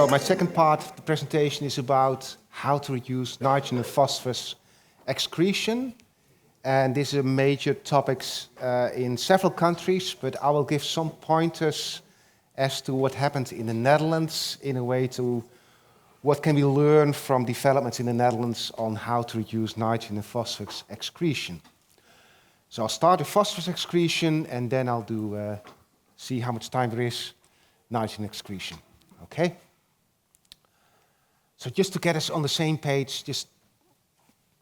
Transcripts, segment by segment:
So my second part of the presentation is about how to reduce nitrogen and phosphorus excretion. And this is a major topic in several countries, but I will give some pointers as to what happened in the Netherlands in a way to what can we learn from developments in the Netherlands on how to reduce nitrogen and phosphorus excretion. So I'll start with phosphorus excretion and then I'll do see how much time there is, nitrogen excretion. Okay? So just to get us on the same page, just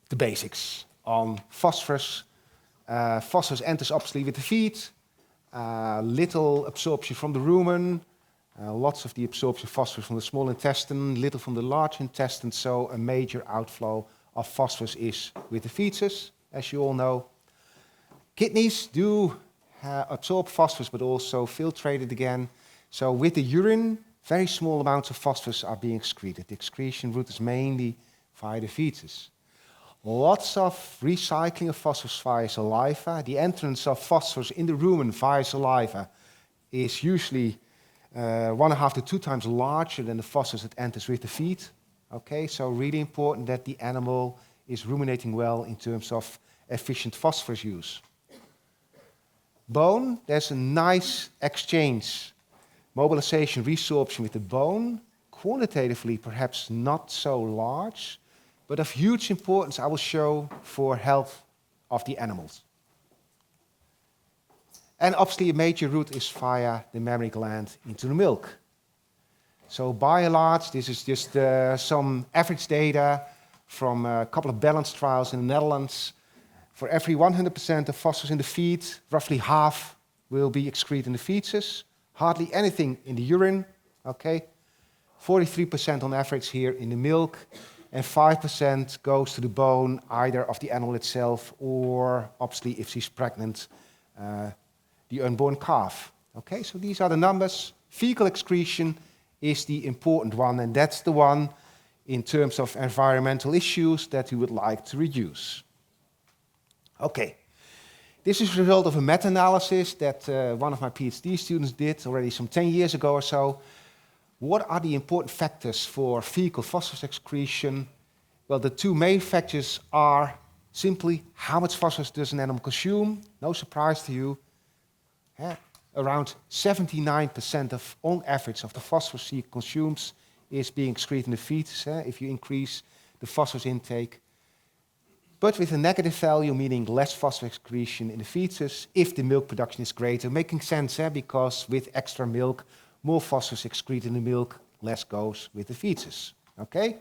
the basics on phosphorus. Phosphorus enters obviously with the feed, little absorption from the rumen, lots of the absorption of phosphorus from the small intestine, little from the large intestine, so a major outflow of phosphorus is with the feces, as you all know. Kidneys do absorb phosphorus but also filtrate it again. So with the urine, very small amounts of phosphorus are being excreted. The excretion route is mainly via the feces. Lots of recycling of phosphorus via saliva. The entrance of phosphorus in the rumen via saliva is usually 1.5 to 2 times larger than the phosphorus that enters with the feed. Okay, so really important that the animal is ruminating well in terms of efficient phosphorus use. Bone, there's a nice exchange, mobilization, resorption with the bone. Quantitatively, perhaps not so large, but of huge importance, I will show, for health of the animals. And obviously a major route is via the mammary gland into the milk. So by and large, this is just some average data from a couple of balance trials in the Netherlands. For every 100% of phosphorus in the feed, roughly half will be excreted in the feces, hardly anything in the urine, okay? 43% on average here in the milk, and 5% goes to the bone, either of the animal itself or, obviously, if she's pregnant, the unborn calf. Okay, so these are the numbers. Fecal excretion is the important one, and that's the one in terms of environmental issues that we would like to reduce. Okay, this is the result of a meta-analysis that one of my PhD students did already some 10 years ago or so. What are the important factors for fecal phosphorus excretion? Well, the two main factors are simply how much phosphorus does an animal consume? No surprise to you. Around 79% of, on average, of the phosphorus he consumes is being excreted in the fetus if you increase the phosphorus intake. But with a negative value, meaning less phosphorus excretion in the fetus, if the milk production is greater, making sense, because with extra milk, more phosphorus excreted in the milk, less goes with the fetus. Okay?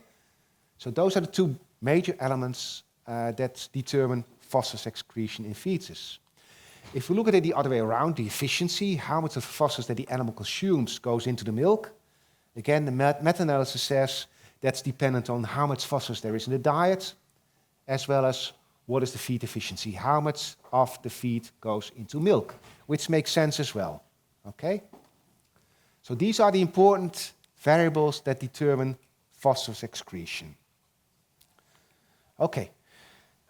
So those are the two major elements that determine phosphorus excretion in fetus. If we look at it the other way around, the efficiency, how much of the phosphorus that the animal consumes goes into the milk, again, the meta-analysis says that's dependent on how much phosphorus there is in the diet, as well as what is the feed efficiency, how much of the feed goes into milk, which makes sense as well. Okay? So these are the important variables that determine phosphorus excretion. Okay,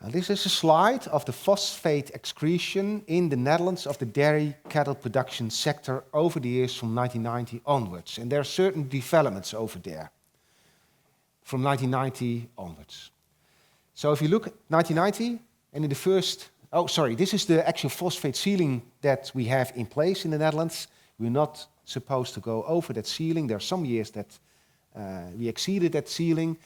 now this is a slide of the phosphate excretion in the Netherlands of the dairy cattle production sector over the years from 1990 onwards. And there are certain developments over there from 1990 onwards. So if you look at 1990, and in the first, this is the actual phosphate ceiling that we have in place in the Netherlands. We're not supposed to go over that ceiling. There are some years that we exceeded that ceiling.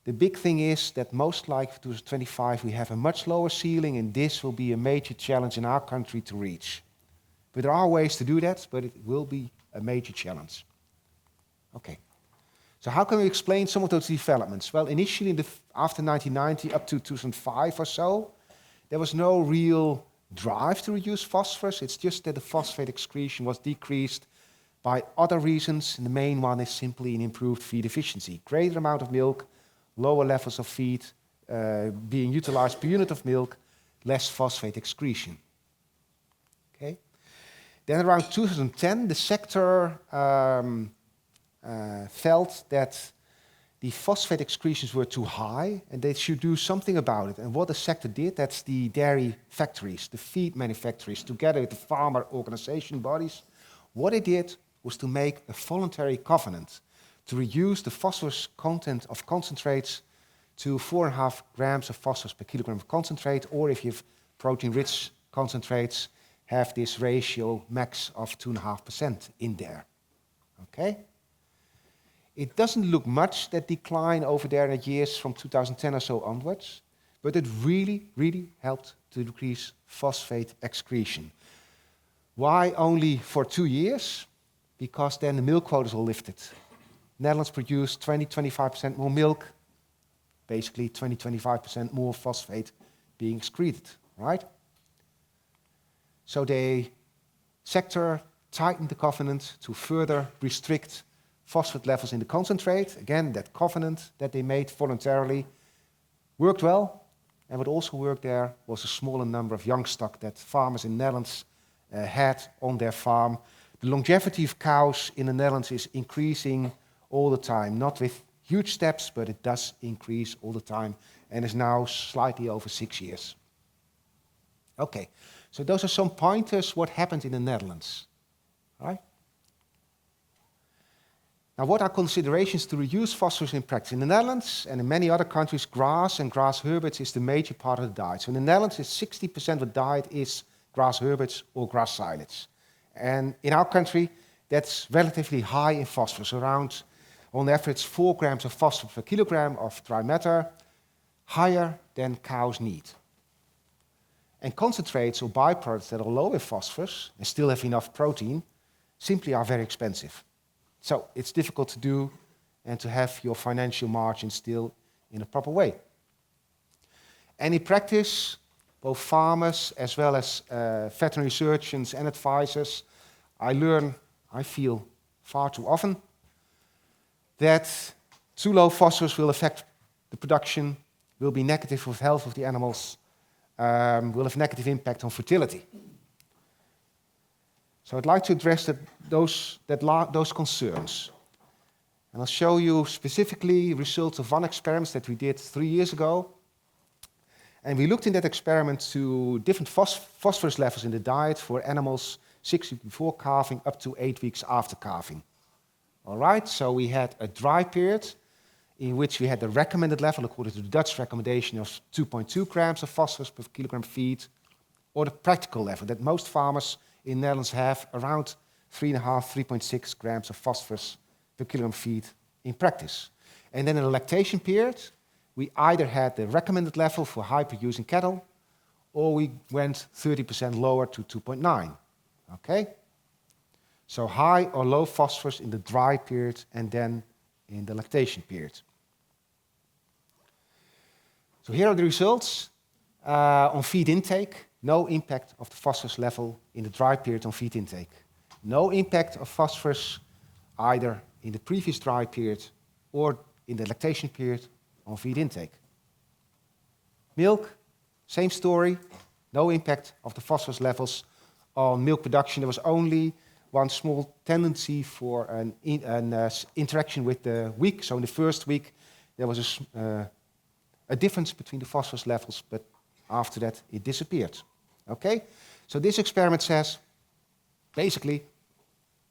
The big thing is that most likely for 2025 we have a much lower ceiling, and this will be a major challenge in our country to reach. But there are ways to do that, but it will be a major challenge. Okay. So how can we explain some of those developments? Well, initially, after 1990 up to 2005 or so, there was no real drive to reduce phosphorus. It's just that the phosphate excretion was decreased by other reasons. And the main one is simply an improved feed efficiency. Greater amount of milk, lower levels of feed being utilized per unit of milk, less phosphate excretion. Okay. Then around 2010, the sector felt that the phosphate excretions were too high and they should do something about it. And what the sector did, that's the dairy factories, the feed manufacturers, together with the farmer organization bodies, what they did was to make a voluntary covenant to reduce the phosphorus content of concentrates to 4.5 grams of phosphorus per kilogram of concentrate, or if you have protein-rich concentrates, have this ratio max of 2.5% in there. Okay? It doesn't look much, that decline over there in the years from 2010 or so onwards, but it really, really helped to decrease phosphate excretion. Why only for 2 years? Because then the milk quotas were lifted. Netherlands produced 20-25% more milk, basically 20-25% more phosphate being excreted, right? So the sector tightened the covenant to further restrict phosphate levels in the concentrate. Again, that covenant that they made voluntarily worked well, and what also worked there was a smaller number of young stock that farmers in the Netherlands had on their farm. The longevity of cows in the Netherlands is increasing all the time, not with huge steps, but it does increase all the time, and is now slightly over 6 years. Okay, so those are some pointers what happened in the Netherlands, right? Now, what are considerations to reduce phosphorus in practice? In the Netherlands and in many other countries, grass and grass herbage is the major part of the diet. So in the Netherlands, 60% of the diet is grass herbage or grass silage. And in our country, that's relatively high in phosphorus, around, on average, 4 grams of phosphorus per kilogram of dry matter, higher than cows need. And concentrates or byproducts that are low in phosphorus and still have enough protein simply are very expensive. So it's difficult to do and to have your financial margin still in a proper way. And in practice, both farmers as well as veterinary surgeons and advisors, I feel far too often, that too low phosphorus will affect the production, will be negative for the health of the animals, will have negative impact on fertility. So I'd like to address those concerns. And I'll show you specifically results of one experiment that we did 3 years ago. And we looked in that experiment to different phosphorus levels in the diet for animals 6 weeks before calving up to 8 weeks after calving. All right, so we had a dry period in which we had the recommended level, according to the Dutch recommendation, of 2.2 grams of phosphorus per kilogram feed, or the practical level that most farmers in the Netherlands have, around 3.6 grams of phosphorus per kilogram feed in practice. And then in the lactation period, we either had the recommended level for high-producing cattle, or we went 30% lower to 2.9. Okay? So high or low phosphorus in the dry period and then in the lactation period. So here are the results. On feed intake, no impact of the phosphorus level in the dry period on feed intake. No impact of phosphorus either in the previous dry period or in the lactation period on feed intake. Milk, same story, no impact of the phosphorus levels on milk production. There was only one small tendency for an interaction with the week. So in the first week, there was a difference between the phosphorus levels, but after that, it disappeared. Okay? So this experiment says, basically,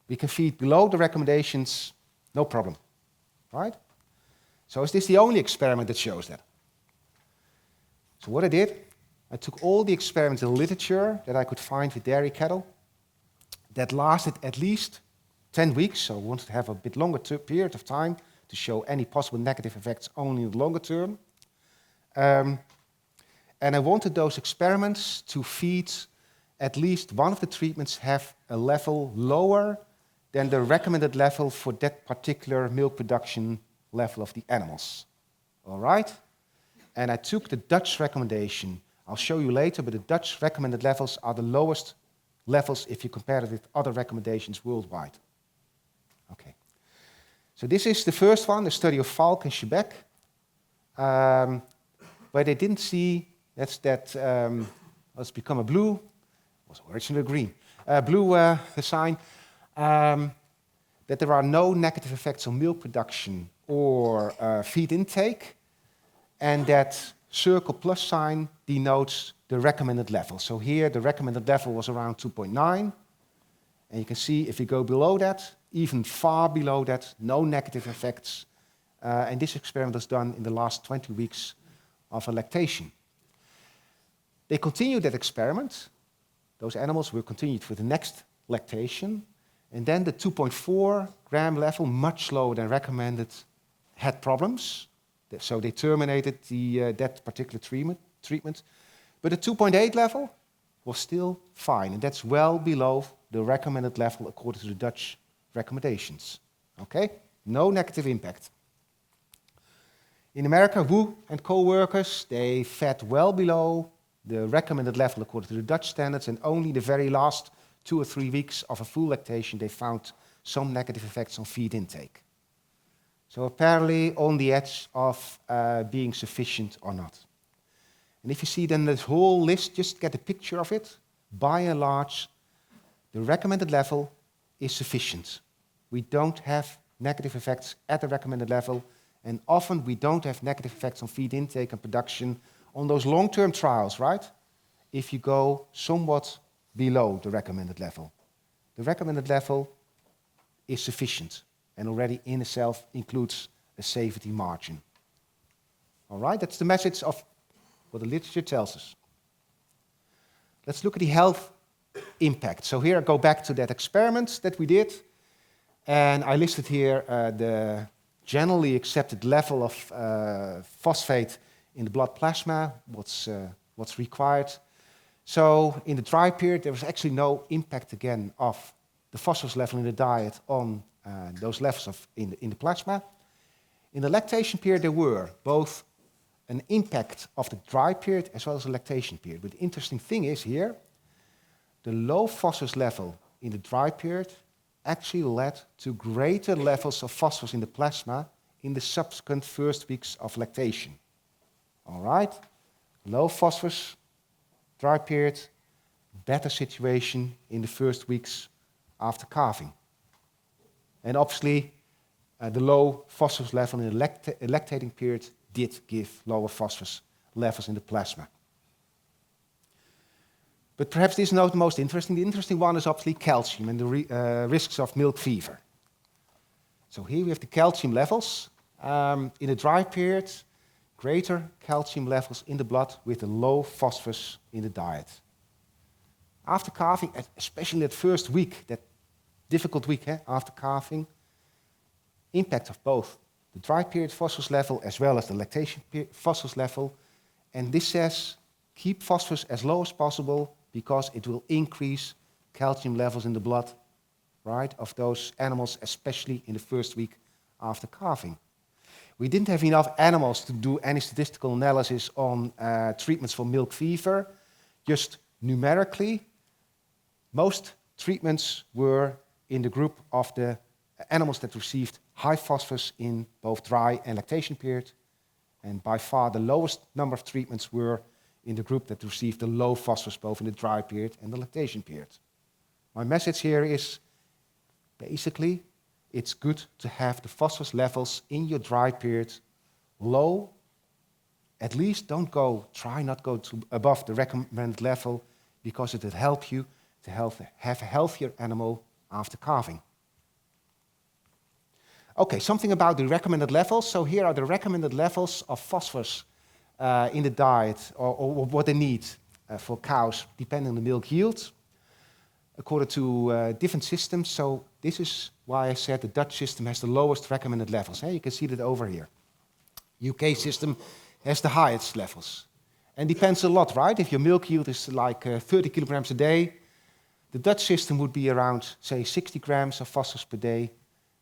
we can feed below the recommendations, no problem. Right? So is this the only experiment that shows that? So what I did, I took all the experimental literature that I could find with dairy cattle that lasted at least 10 weeks, so I wanted to have a bit longer period of time to show any possible negative effects only in the longer term. And I wanted those experiments to feed at least one of the treatments have a level lower than the recommended level for that particular milk production level of the animals. All right? And I took the Dutch recommendation. I'll show you later, but the Dutch recommended levels are the lowest levels if you compare it with other recommendations worldwide. Okay. So this is the first one, the study of Falk and Schebeck, where they didn't see that let's become a blue, was originally green, blue sign, that there are no negative effects on milk production or feed intake, and that circle plus sign denotes the recommended level. So here the recommended level was around 2.9, and you can see if you go below that, even far below that, no negative effects. And this experiment was done in the last 20 weeks of a lactation. They continued that experiment. Those animals were continued for the next lactation. And then the 2.4 gram level, much lower than recommended, had problems. So they terminated that particular treatment. But the 2.8 level was still fine. And that's well below the recommended level according to the Dutch recommendations. Okay? No negative impact. In America, Wu and co-workers, they fed well below the recommended level according to the Dutch standards, and only the very last 2 or 3 weeks of a full lactation, they found some negative effects on feed intake. So apparently on the edge of being sufficient or not. And if you see then this whole list, just get a picture of it. By and large, the recommended level is sufficient. We don't have negative effects at the recommended level, and often we don't have negative effects on feed intake and production on those long-term trials, right? If you go somewhat below the recommended level. The recommended level is sufficient and already in itself includes a safety margin. All right, that's the message of what the literature tells us. Let's look at the health impact. So here I go back to that experiment that we did, and I listed here the generally accepted level of phosphate in the blood plasma, what's required. So in the dry period, there was actually no impact again of the phosphorus level in the diet on those levels in the plasma. In the lactation period, there were both an impact of the dry period as well as the lactation period. But the interesting thing is here, the low phosphorus level in the dry period actually led to greater levels of phosphorus in the plasma in the subsequent first weeks of lactation. All right, low phosphorus, dry period, better situation in the first weeks after calving. And obviously, the low phosphorus level in the lactating period did give lower phosphorus levels in the plasma. But perhaps this is not the most interesting. The interesting one is obviously calcium and the risks of milk fever. So here we have the calcium levels. In the dry period, greater calcium levels in the blood with a low phosphorus in the diet. After calving, especially that first week, that difficult week after calving, impact of both the dry period phosphorus level as well as the lactation phosphorus level. And this says keep phosphorus as low as possible because it will increase calcium levels in the blood, right, of those animals, especially in the first week after calving. We didn't have enough animals to do any statistical analysis on treatments for milk fever. Just numerically, most treatments were in the group of the animals that received high phosphorus in both dry and lactation period. And by far the lowest number of treatments were in the group that received the low phosphorus both in the dry period and the lactation period. My message here is basically it's good to have the phosphorus levels in your dry period low. At least try not go to above the recommended level because it will help you to have a healthier animal after calving. Okay, something about the recommended levels. So here are the recommended levels of phosphorus in the diet or what they need for cows depending on the milk yield according to different systems. So this is why I said the Dutch system has the lowest recommended levels. You can see that over here. UK system has the highest levels. And depends a lot, right? If your milk yield is like 30 kilograms a day, the Dutch system would be around, say, 60 grams of phosphorus per day,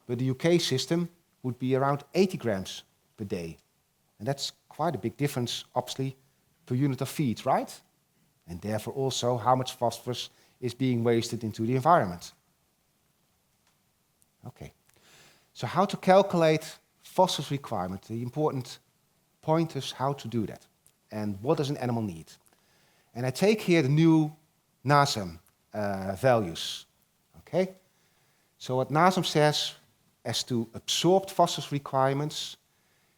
but the UK system would be around 80 grams per day. And that's quite a big difference, obviously, per unit of feed, right? And therefore also how much phosphorus is being wasted into the environment. Okay, so how to calculate phosphorus requirement, the important point is how to do that. And what does an animal need? And I take here the new NASEM values. Okay, so what NASEM says as to absorbed phosphorus requirements,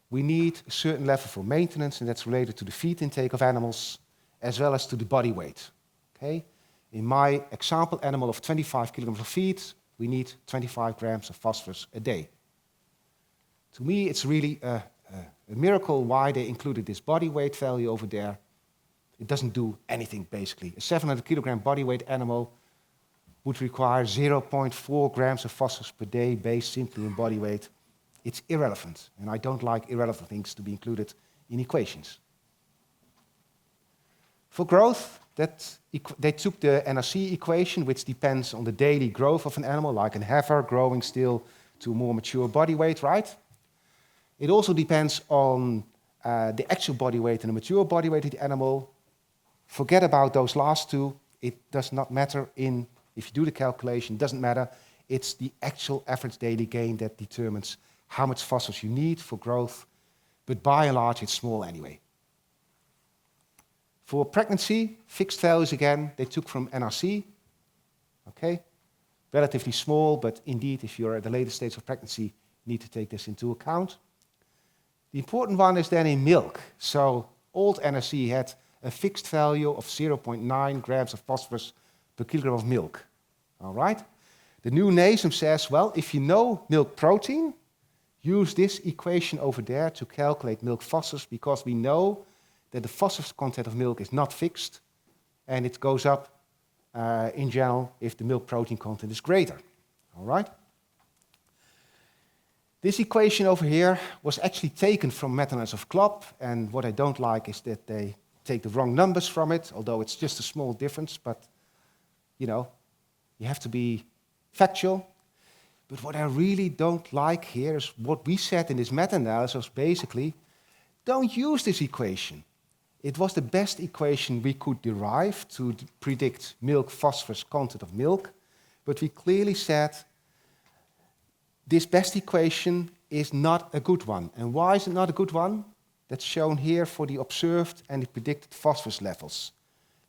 we need a certain level for maintenance, and that's related to the feed intake of animals, as well as to the body weight. Okay, in my example animal of 25 kilograms of feed, we need 25 grams of phosphorus a day. To me, it's really a miracle why they included this body weight value over there. It doesn't do anything, basically. A 700 kilogram body weight animal would require 0.4 grams of phosphorus per day based simply on body weight. It's irrelevant, and I don't like irrelevant things to be included in equations. For growth, they took the NRC equation, which depends on the daily growth of an animal, like a heifer growing still to a more mature body weight, right? It also depends on the actual body weight and the mature body weight of the animal. Forget about those last two. It does not matter if you do the calculation, it doesn't matter. It's the actual average daily gain that determines how much phosphorus you need for growth. But by and large, it's small anyway. For pregnancy, fixed values again, they took from NRC. Okay, relatively small, but indeed, if you're at the later stage of pregnancy, you need to take this into account. The important one is then in milk. So old NRC had a fixed value of 0.9 grams of phosphorus per kilogram of milk. All right? The new NASEM says, well, if you know milk protein, use this equation over there to calculate milk phosphorus, because we know that the phosphorus content of milk is not fixed, and it goes up in general if the milk protein content is greater. All right? This equation over here was actually taken from meta-analysis of Klopp, and what I don't like is that they take the wrong numbers from it, although it's just a small difference, but you know, you have to be factual. But what I really don't like here is what we said in this meta-analysis, basically, don't use this equation. It was the best equation we could derive to predict milk phosphorus content of milk, but we clearly said this best equation is not a good one. And why is it not a good one? That's shown here for the observed and the predicted phosphorus levels.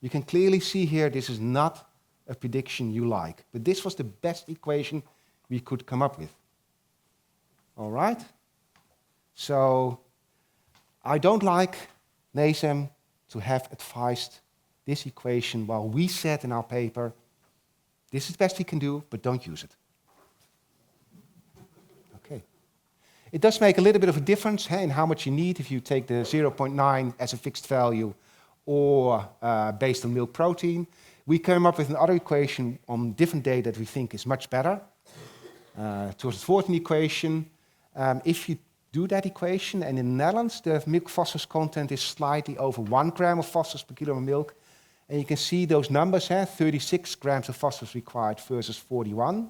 You can clearly see here this is not a prediction you like, but this was the best equation we could come up with. All right? So I don't like NASEM to have advised this equation while we said in our paper, this is the best we can do, but don't use it. Okay. It does make a little bit of a difference in how much you need if you take the 0.9 as a fixed value or based on milk protein. We came up with another equation on different data that we think is much better. Towards the 14 equation, if you do that equation, and in the Netherlands, the milk phosphorus content is slightly over 1 gram of phosphorus per kilo of milk. And you can see those numbers, 36 grams of phosphorus required versus 41.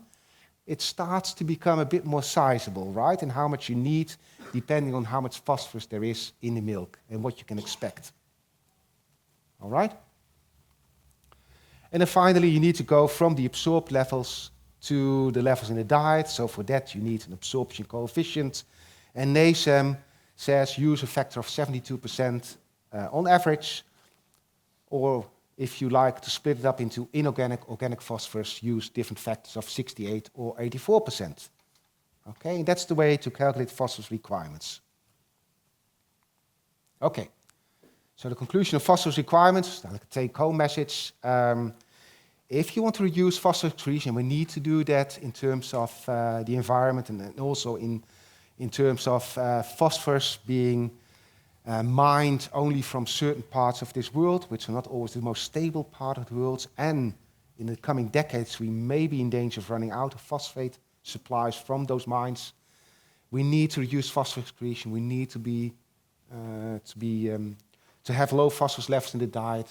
It starts to become a bit more sizable, right? And how much you need, depending on how much phosphorus there is in the milk and what you can expect. All right? And then finally, you need to go from the absorbed levels to the levels in the diet. So for that, you need an absorption coefficient. And NASEM says use a factor of 72% on average, or if you like to split it up into inorganic, organic phosphorus, use different factors of 68 or 84%. Okay, and that's the way to calculate phosphorus requirements. Okay, so the conclusion of phosphorus requirements, like a take-home message. If you want to reduce phosphorus excretion, we need to do that in terms of the environment and also in terms of phosphorus being mined only from certain parts of this world, which are not always the most stable part of the world. And in the coming decades, we may be in danger of running out of phosphate supplies from those mines. We need to reduce phosphorus excretion. We need to have low phosphorus levels in the diet.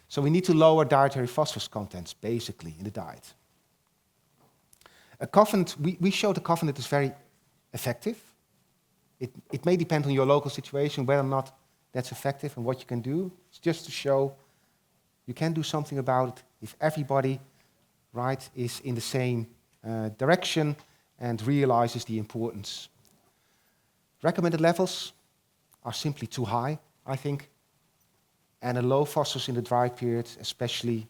So we need to lower dietary phosphorus contents, basically, in the diet. A covenant, we showed a covenant is very effective. It may depend on your local situation, whether or not that's effective and what you can do. It's just to show you can do something about it if everybody, right, is in the same direction and realizes the importance. Recommended levels are simply too high, I think. And a low phosphorus in the dry period especially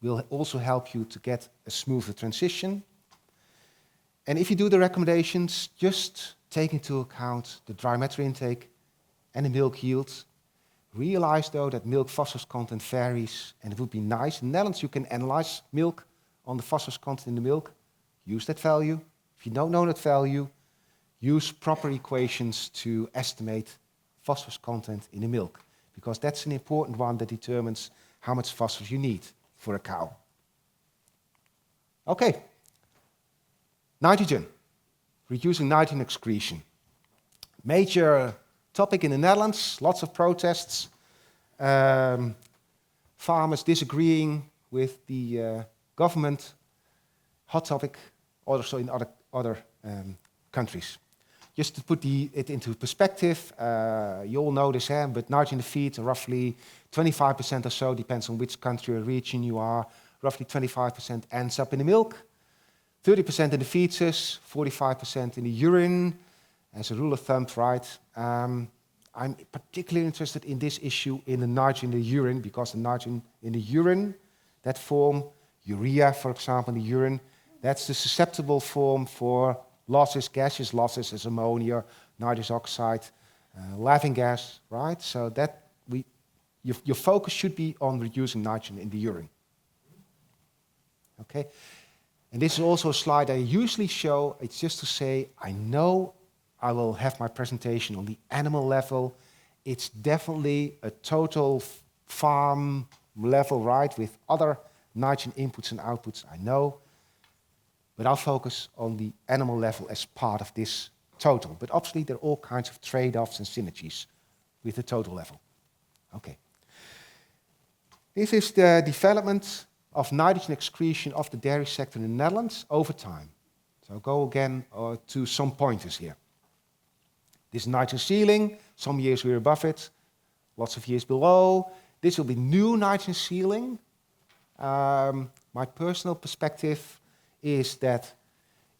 will also help you to get a smoother transition. And if you do the recommendations, just take into account the dry matter intake and the milk yield. Realize, though, that milk phosphorus content varies, and it would be nice. In the Netherlands, you can analyze milk on the phosphorus content in the milk. use that value. If you don't know that value, use proper equations to estimate phosphorus content in the milk, because that's an important one that determines how much phosphorus you need for a cow. Okay. Nitrogen. Reducing nitrogen excretion. Major topic in the Netherlands, lots of protests. Farmers disagreeing with the government. Hot topic, also in other countries. Just to put it into perspective, you all know this, but nitrogen in the feed, roughly 25% or so, depends on which country or region you are, roughly 25% ends up in the milk, 30% in the feces, 45% in the urine, as a rule of thumb, right? I'm particularly interested in this issue in the nitrogen in the urine, because the nitrogen in the urine, that form, urea, for example, in the urine, that's the susceptible form for losses, gaseous losses, as ammonia, nitrous oxide, laughing gas, right? So that your focus should be on reducing nitrogen in the urine. Okay? And this is also a slide I usually show. It's just to say, I know I will have my presentation on the animal level. It's definitely a total farm level, right, with other nitrogen inputs and outputs, I know. But I'll focus on the animal level as part of this total. But obviously, there are all kinds of trade-offs and synergies with the total level. Okay. This is the development of nitrogen excretion of the dairy sector in the Netherlands over time. So I'll go again to some pointers here. This is nitrogen ceiling. Some years we're above it, lots of years below. This will be new nitrogen ceiling. My personal perspective is that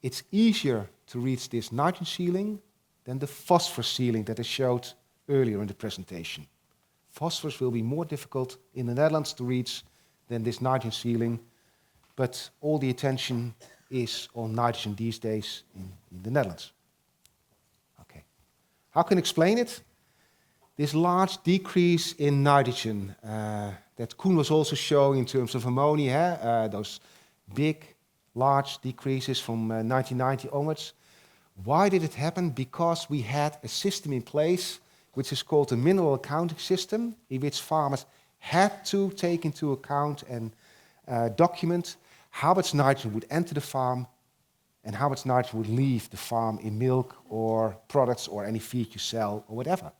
it's easier to reach this nitrogen ceiling than the phosphorus ceiling that I showed earlier in the presentation. Phosphorus will be more difficult in the Netherlands to reach than this nitrogen ceiling, but all the attention is on nitrogen these days in the Netherlands. Okay. How can I explain it? This large decrease in nitrogen that Koen was also showing in terms of ammonia, those big, large decreases from 1990 onwards. Why did it happen? Because we had a system in place which is called the mineral accounting system, in which farmers had to take into account and document how much nitrogen would enter the farm and how much nitrogen would leave the farm in milk or products or any feed you sell or whatever.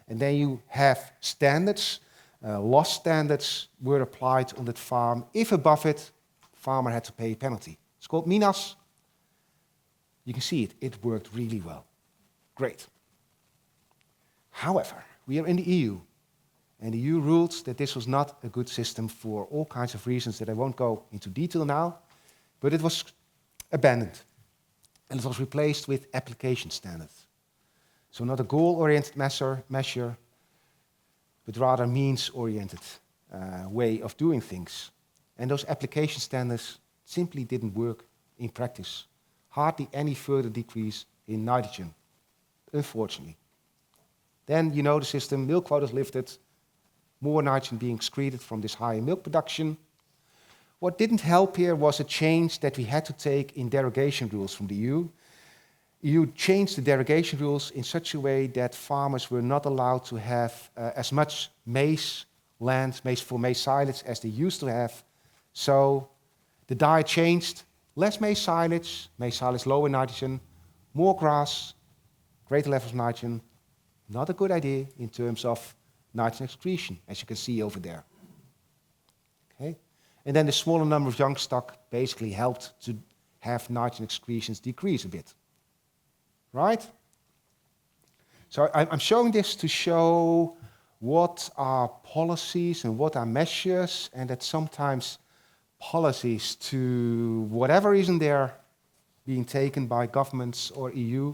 And then you have standards, loss standards were applied on that farm. If above it, farmer had to pay a penalty. It's called Minas. You can see it. It worked really well. Great. However, we are in the EU, and the EU ruled that this was not a good system for all kinds of reasons that I won't go into detail now, but it was abandoned, and it was replaced with application standards. So not a goal-oriented measure, but rather means-oriented way of doing things. And those application standards simply didn't work in practice. Hardly any further decrease in nitrogen, unfortunately. Then, you know the system, milk quotas lifted, more nitrogen being excreted from this higher milk production. What didn't help here was a change that we had to take in derogation rules from the EU. EU changed the derogation rules in such a way that farmers were not allowed to have as much maize land, maize silage as they used to have. So the diet changed, less maize silage lower nitrogen, more grass, greater levels of nitrogen. Not a good idea in terms of nitrogen excretion, as you can see over there. Okay? And then the smaller number of young stock basically helped to have nitrogen excretions decrease a bit. Right? So I'm showing this to show what are policies and what are measures, and that sometimes policies, to whatever reason they're being taken by governments or EU,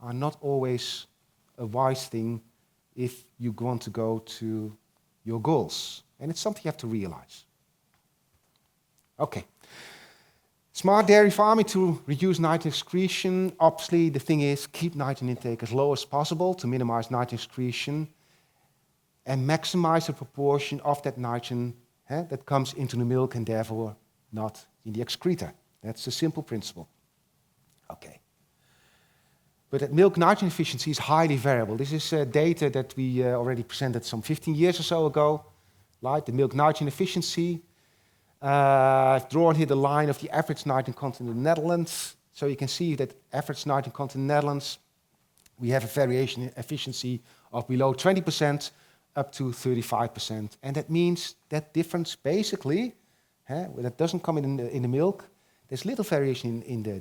are not always a wise thing if you want to go to your goals. And it's something you have to realize. Okay. Smart dairy farming to reduce nitrogen excretion. Obviously, the thing is, keep nitrogen intake as low as possible to minimize nitrogen excretion and maximize the proportion of that nitrogen that comes into the milk and therefore not in the excreta. That's a simple principle. Okay. But that milk nitrogen efficiency is highly variable. This is data that we already presented some 15 years or so ago. Like the milk nitrogen efficiency. I've drawn here the line of the average nitrogen content in the Netherlands. So you can see that average nitrogen content in the Netherlands, we have a variation in efficiency of below 20% up to 35%. And that means that difference basically, that doesn't come in the milk. There's little variation in the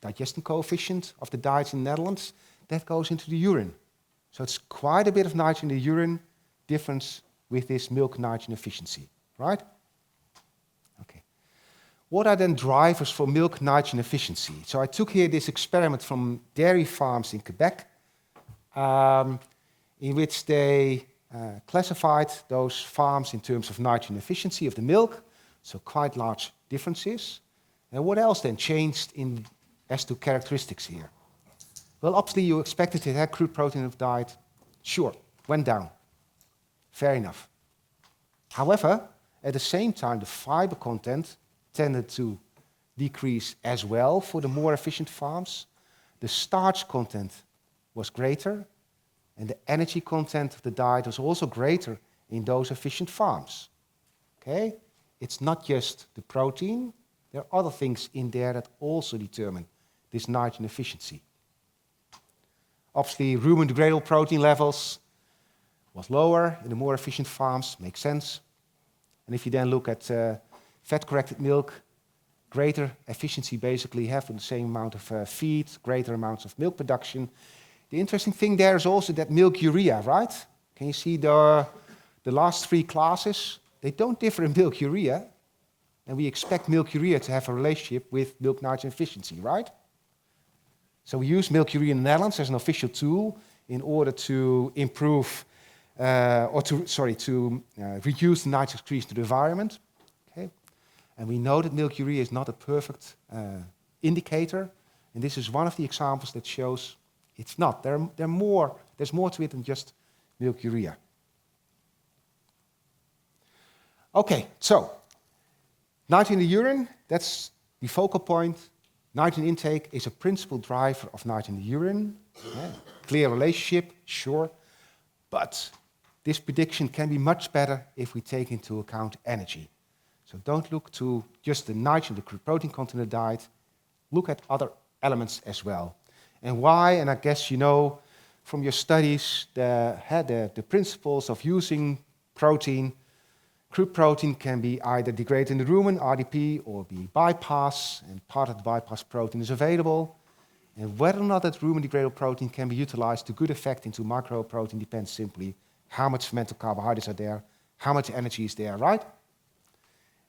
digestion coefficient of the diets in the Netherlands. That goes into the urine. So it's quite a bit of nitrogen in the urine difference with this milk nitrogen efficiency, right? Okay. What are then drivers for milk nitrogen efficiency? So I took here this experiment from dairy farms in Quebec, in which they classified those farms in terms of nitrogen efficiency of the milk, so quite large differences. And what else then changed as to characteristics here? Well, obviously you expected to have crude protein of diet. Sure, went down. Fair enough. However, at the same time, the fiber content tended to decrease as well for the more efficient farms. The starch content was greater, and the energy content of the diet was also greater in those efficient farms. Okay? It's not just the protein. There are other things in there that also determine this nitrogen efficiency. Obviously, rumen-degradable protein levels was lower in the more efficient farms, makes sense. And if you then look at fat-corrected milk, greater efficiency basically have the same amount of feed, greater amounts of milk production. The interesting thing there is also that milk urea, right? Can you see the last three classes? They don't differ in milk urea. And we expect milk urea to have a relationship with milk nitrogen efficiency, right? So we use milk urea in the Netherlands as an official tool in order to improve, reduce the nitrogen excretion to the environment. Okay? And we know that milk urea is not a perfect indicator, and this is one of the examples that shows it's not. There's more to it than just milk urea. Okay, so nitrogen in the urine, that's the focal point. Nitrogen intake is a principal driver of nitrogen in the urine. Yeah. Clear relationship, sure. But this prediction can be much better if we take into account energy. So don't look to just the nitrogen, the crude protein content in the diet. Look at other elements as well. And why? And I guess you know from your studies the principles of using protein. Crude protein can be either degraded in the rumen, RDP, or be bypass, and part of the bypass protein is available. And whether or not that rumen degradable protein can be utilized to good effect into microprotein depends simply how much fermented carbohydrates are there, how much energy is there, right?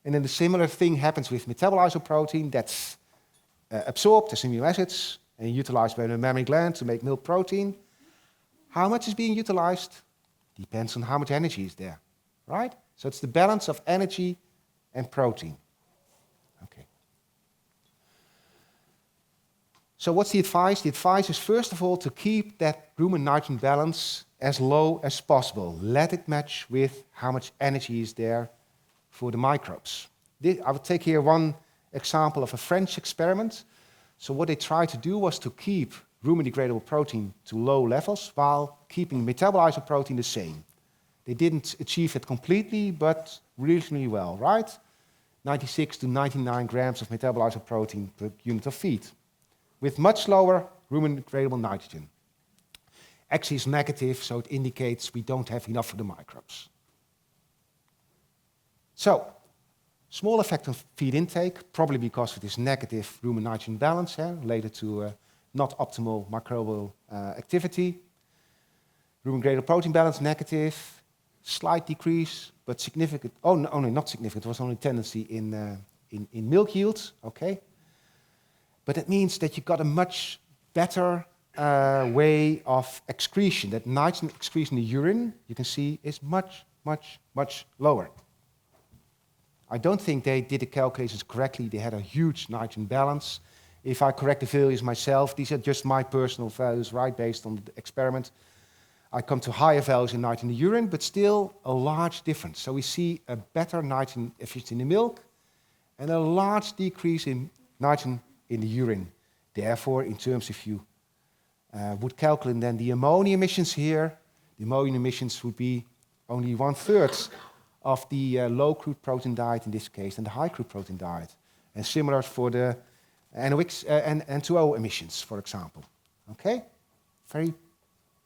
And then the similar thing happens with metabolized protein that's absorbed as amino acids and utilized by the mammary gland to make milk protein. How much is being utilized depends on how much energy is there, right? So it's the balance of energy and protein. Okay. So what's the advice? The advice is first of all to keep that rumen-nitrogen balance as low as possible. Let it match with how much energy is there for the microbes. I will take here one example of a French experiment. So what they tried to do was to keep rumen-degradable protein to low levels while keeping metabolized protein the same. They didn't achieve it completely, but reasonably well, right? 96 to 99 grams of metabolized protein per unit of feed, with much lower rumen-degradable nitrogen. X is negative, so it indicates we don't have enough for the microbes. So, small effect on feed intake, probably because of this negative rumen-nitrogen balance related to not optimal microbial activity. Rumen-degradable protein balance negative. Slight decrease, but significant. Oh, no, not significant. It was only tendency in milk yields. Okay, but it means that you got a much better way of excretion. That nitrogen excretion in the urine, you can see, is much, much, much lower. I don't think they did the calculations correctly. They had a huge nitrogen balance. If I correct the values myself, these are just my personal values, right, based on the experiment. I come to higher values in nitrogen in the urine, but still a large difference. So we see a better nitrogen efficiency in the milk and a large decrease in nitrogen in the urine. Therefore, in terms if you would calculate then the ammonia emissions here, the ammonia emissions would be only 1/3 of the low crude protein diet in this case and the high crude protein diet. And similar for the NOx and N2O emissions, for example. Okay? Very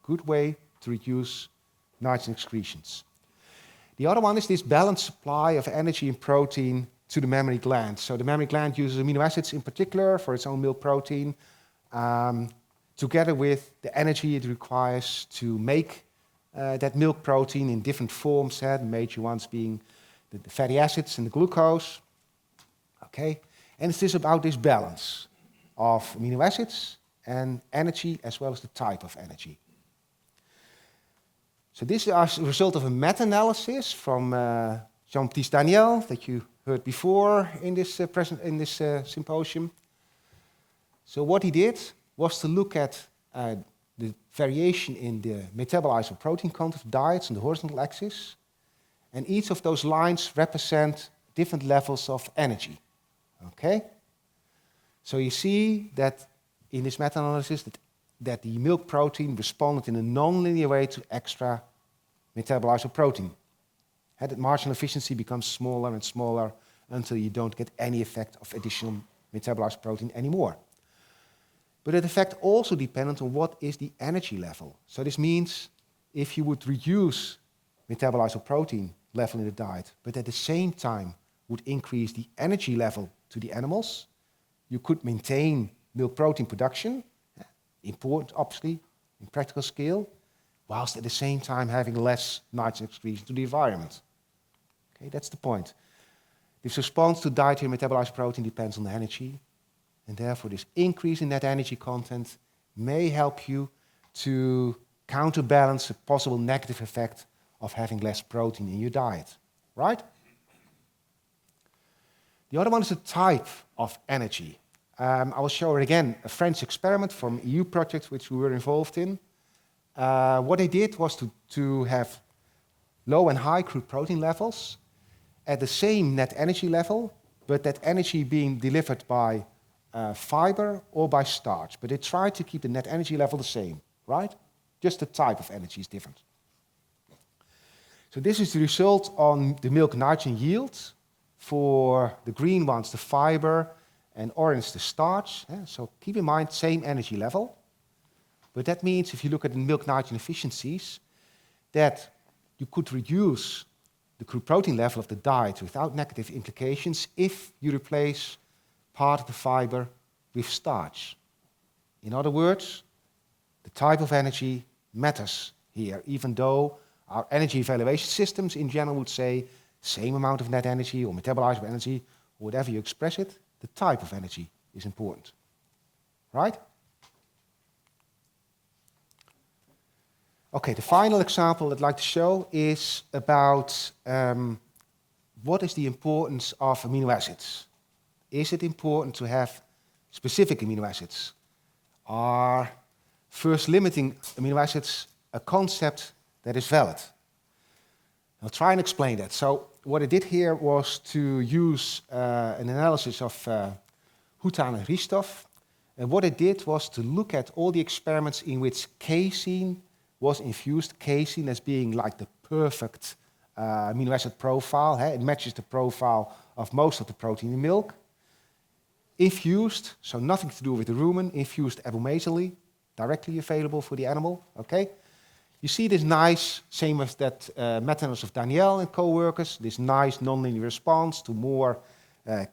good way to reduce nitrogen excretions. The other one is this balanced supply of energy and protein to the mammary gland. So the mammary gland uses amino acids in particular for its own milk protein, together with the energy it requires to make that milk protein in different forms, the major ones being the fatty acids and the glucose. Okay? And it's about this balance of amino acids and energy as well as the type of energy. So this is a result of a meta-analysis from Jean-Baptiste Daniel that you heard before in this symposium. So what he did was to look at the variation in the metabolizable protein content of diets on the horizontal axis, and each of those lines represent different levels of energy. Okay? So you see that in this meta-analysis that the milk protein responded in a non-linear way to extra metabolizable protein. And that marginal efficiency becomes smaller and smaller until you don't get any effect of additional metabolized protein anymore. But that effect also depends on what is the energy level. So this means if you would reduce metabolized protein level in the diet, but at the same time would increase the energy level to the animals, you could maintain milk protein production, important obviously, in practical scale, whilst at the same time having less nitrogen excretion to the environment. Okay, that's the point. This response to dietary metabolized protein depends on the energy, and therefore this increase in net energy content may help you to counterbalance a possible negative effect of having less protein in your diet, right? The other one is the type of energy. I will show it again, a French experiment from EU project which we were involved in. What they did was to have low and high crude protein levels at the same net energy level, but that energy being delivered by fiber or by starch. But they tried to keep the net energy level the same, right? Just the type of energy is different. So this is the result on the milk nitrogen yield. For the green ones, the fiber, and orange, the starch. So keep in mind, same energy level. But that means if you look at the milk nitrogen efficiencies, that you could reduce the crude protein level of the diet without negative implications if you replace part of the fiber with starch. In other words, the type of energy matters here, even though our energy evaluation systems in general would say same amount of net energy or metabolizable energy, or whatever you express it, the type of energy is important. Right? Okay, the final example I'd like to show is about what is the importance of amino acids. Is it important to have specific amino acids? Are first limiting amino acids a concept that is valid? I'll try and explain that. So what I did here was to use an analysis of Hutan and Ristov. And what I did was to look at all the experiments in which casein was infused, casein as being like the perfect amino acid profile. It matches the profile of most of the protein in milk. Infused, so nothing to do with the rumen, infused abomazally, directly available for the animal. Okay? You see this nice, same as that meta-analysis of Daniel and co-workers, this nice nonlinear response to more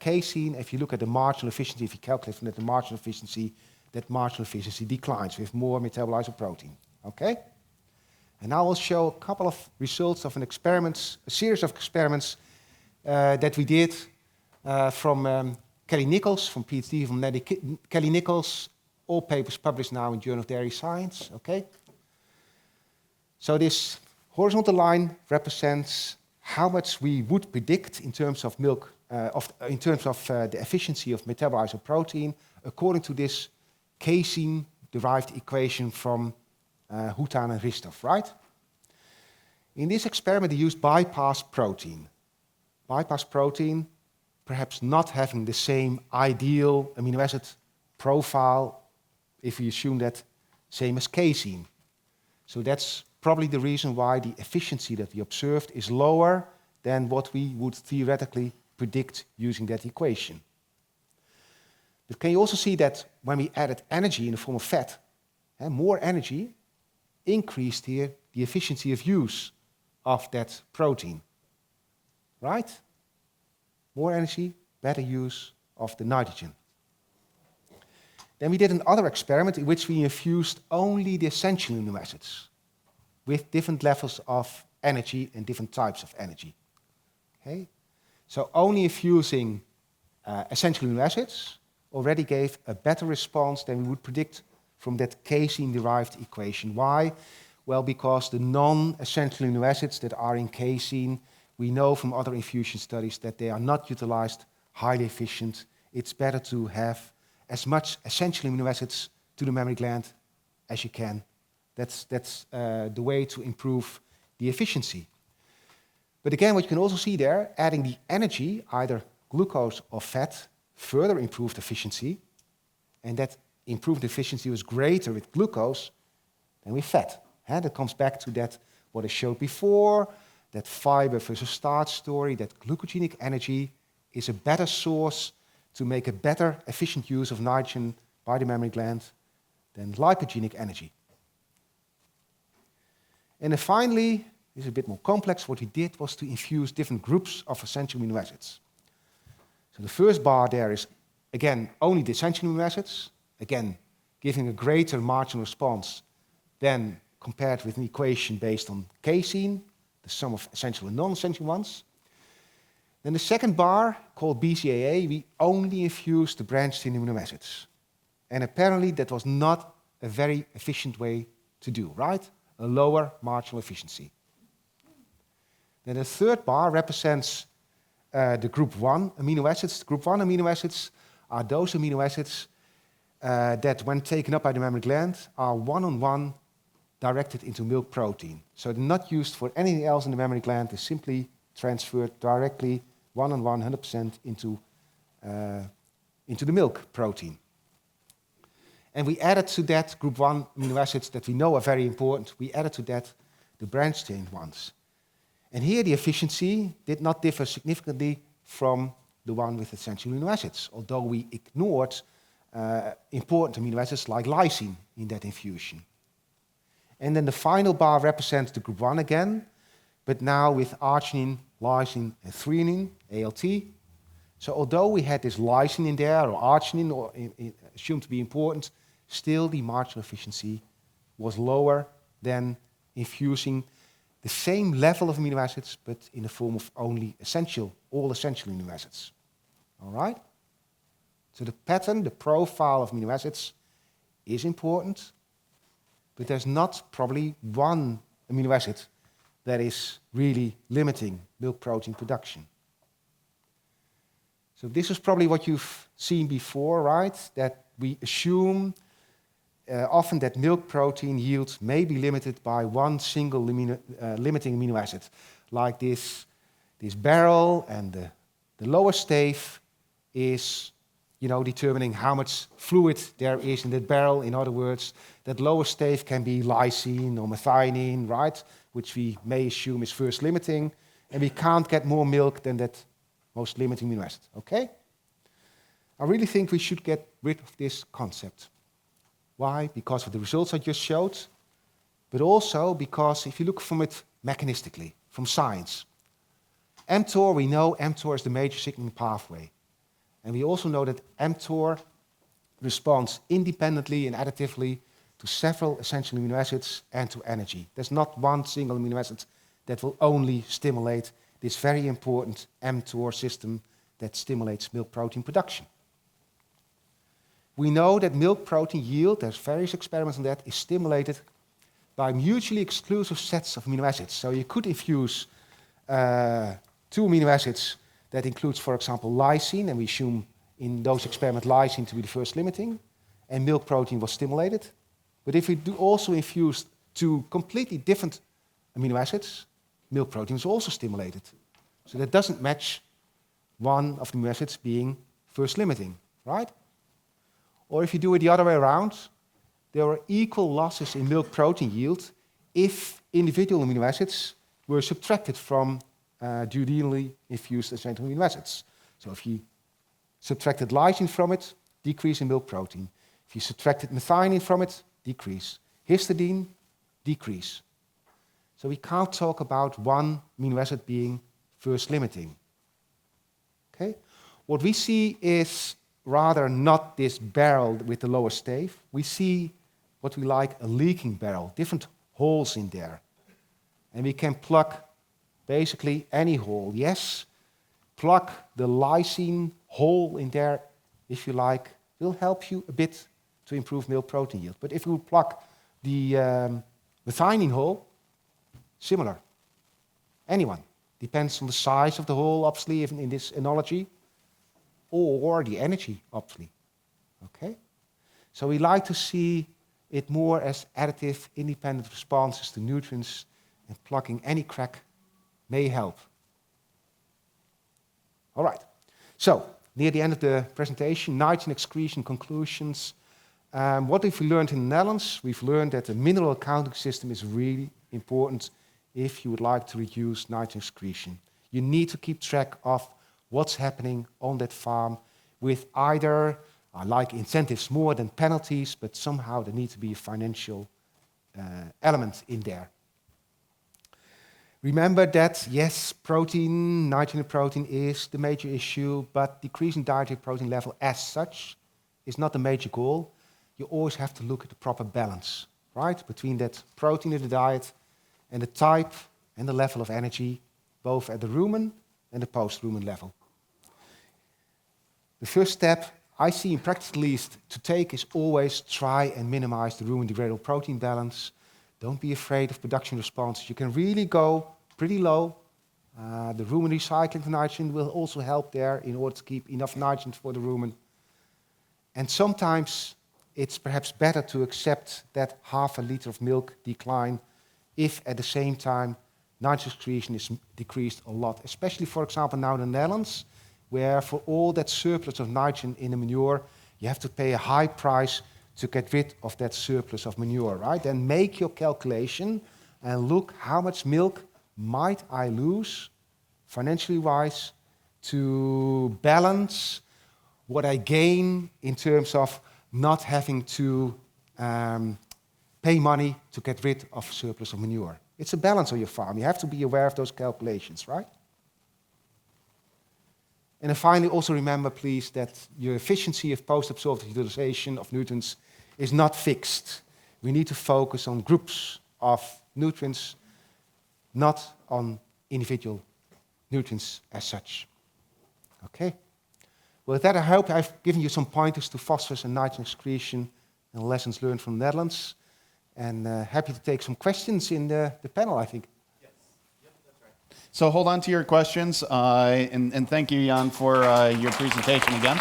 casein. If you look at the marginal efficiency, if you calculate from that the marginal efficiency declines with more metabolized protein. Okay? And now I'll show a couple of results of a series of experiments that we did from Kelly Nichols, from PhD from Kelly Nichols, all papers published now in Journal of Dairy Science. Okay? So this horizontal line represents how much we would predict in terms of milk, the efficiency of metabolized protein according to this casein-derived equation from Hutan and Ristov, right? In this experiment, they used bypass protein. Bypass protein perhaps not having the same ideal amino acid profile if we assume that same as casein. So that's probably the reason why the efficiency that we observed is lower than what we would theoretically predict using that equation. But can you also see that when we added energy in the form of fat, more energy increased here the efficiency of use of that protein, right? More energy, better use of the nitrogen. Then we did another experiment in which we infused only the essential amino acids with different levels of energy and different types of energy. Okay? So only infusing essential amino acids already gave a better response than we would predict from that casein-derived equation. Why? Well, because the non-essential amino acids that are in casein, we know from other infusion studies that they are not utilized highly efficient. It's better to have as much essential amino acids to the mammary gland as you can. That's the way to improve the efficiency. But again, what you can also see there, adding the energy, either glucose or fat, further improved efficiency. And that improved efficiency was greater with glucose than with fat. And that comes back to that, what I showed before, that fiber versus starch story, that glucogenic energy is a better source to make a better efficient use of nitrogen by the mammary gland than lipogenic energy. And then finally, this is a bit more complex, what we did was to infuse different groups of essential amino acids. So the first bar there is, again, only the essential amino acids, again, giving a greater marginal response than compared with an equation based on casein, the sum of essential and non-essential ones. Then the second bar, called BCAA, we only infused the branched-chain amino acids. And apparently that was not a very efficient way to do, right? A lower marginal efficiency. Then the third bar represents the group 1 amino acids. Group 1 amino acids are those amino acids that, when taken up by the mammary gland, are one-on-one directed into milk protein. So they're not used for anything else in the mammary gland. They're simply transferred directly, one-on-one, 100% into the milk protein. And we added to that group 1 amino acids that we know are very important. We added to that the branched-chain ones. And here the efficiency did not differ significantly from the one with essential amino acids, although we ignored important amino acids like lysine in that infusion. And then the final bar represents the group 1 again, but now with arginine, lysine, and threonine, ALT. So although we had this lysine in there, or arginine, or assumed to be important, still the marginal efficiency was lower than infusing the same level of amino acids, but in the form of only all essential amino acids. All right? So the pattern, the profile of amino acids is important, but there's not probably one amino acid that is really limiting milk protein production. So this is probably what you've seen before, right? That we assume often that milk protein yield may be limited by one single limiting amino acid, like this barrel, and the lower stave is determining how much fluid there is in that barrel. In other words, that lower stave can be lysine or methionine, right? Which we may assume is first limiting, and we can't get more milk than that most limiting amino acid, okay? I really think we should get rid of this concept. Why? Because of the results I just showed, but also because if you look from it mechanistically, from science, mTOR, we know mTOR is the major signaling pathway. And we also know that mTOR responds independently and additively to several essential amino acids and to energy. There's not one single amino acid that will only stimulate this very important mTOR system that stimulates milk protein production. We know that milk protein yield, there's various experiments on that, is stimulated by mutually exclusive sets of amino acids. So you could infuse 2 amino acids that includes, for example, lysine, and we assume in those experiments lysine to be the first limiting, and milk protein was stimulated. But if we do also infuse 2 completely different amino acids, milk protein is also stimulated. So that doesn't match one of the amino acids being first limiting, right? Or if you do it the other way around, there are equal losses in milk protein yield if individual amino acids were subtracted from duodenally infused essential amino acids. So if you subtracted lysine from it, decrease in milk protein. If you subtracted methionine from it, decrease. Histidine, decrease. So we can't talk about one amino acid being first limiting. Okay? What we see is rather not this barrel with the lower stave. We see what we like a leaking barrel, different holes in there. And we can plug basically any hole. Yes, plug the lysine hole in there, if you like, will help you a bit to improve milk protein yield. But if you plug the methionine hole, similar. Anyone. Depends on the size of the hole, obviously, even in this analogy, or the energy, obviously. Okay? So we like to see it more as additive, independent responses to nutrients, and plugging any crack may help. All right. So, near the end of the presentation, nitrogen excretion conclusions. What have we learned in the Netherlands? We've learned that the mineral accounting system is really important if you would like to reduce nitrogen excretion. You need to keep track of what's happening on that farm with either, like incentives more than penalties, but somehow there needs to be a financial element in there. Remember that, yes, protein, nitrogen protein is the major issue, but decreasing dietary protein level as such is not the major goal. You always have to look at the proper balance, right, between that protein in the diet and the type and the level of energy, both at the rumen and the post-rumen level. The first step I see in practice at least to take is always try and minimize the rumen degradable protein balance. Don't be afraid of production responses. You can really go pretty low. The rumen recycling to nitrogen will also help there in order to keep enough nitrogen for the rumen. And sometimes it's perhaps better to accept that half a liter of milk decline if at the same time nitrogen excretion is decreased a lot. Especially, for example, now in the Netherlands, where for all that surplus of nitrogen in the manure, you have to pay a high price to get rid of that surplus of manure, right? Then make your calculation and look how much milk might I lose, financially wise, to balance what I gain in terms of not having to pay money to get rid of surplus of manure. It's a balance on your farm. You have to be aware of those calculations, right? And then finally, also remember, please, that your efficiency of post-absorptive utilization of nutrients is not fixed. We need to focus on groups of nutrients, not on individual nutrients as such. Okay? Well, with that, I hope I've given you some pointers to phosphorus and nitrogen excretion and lessons learned from the Netherlands. And happy to take some questions in the panel, I think. Yes, yep, that's right. So hold on to your questions, and thank you, Jan, for your presentation again.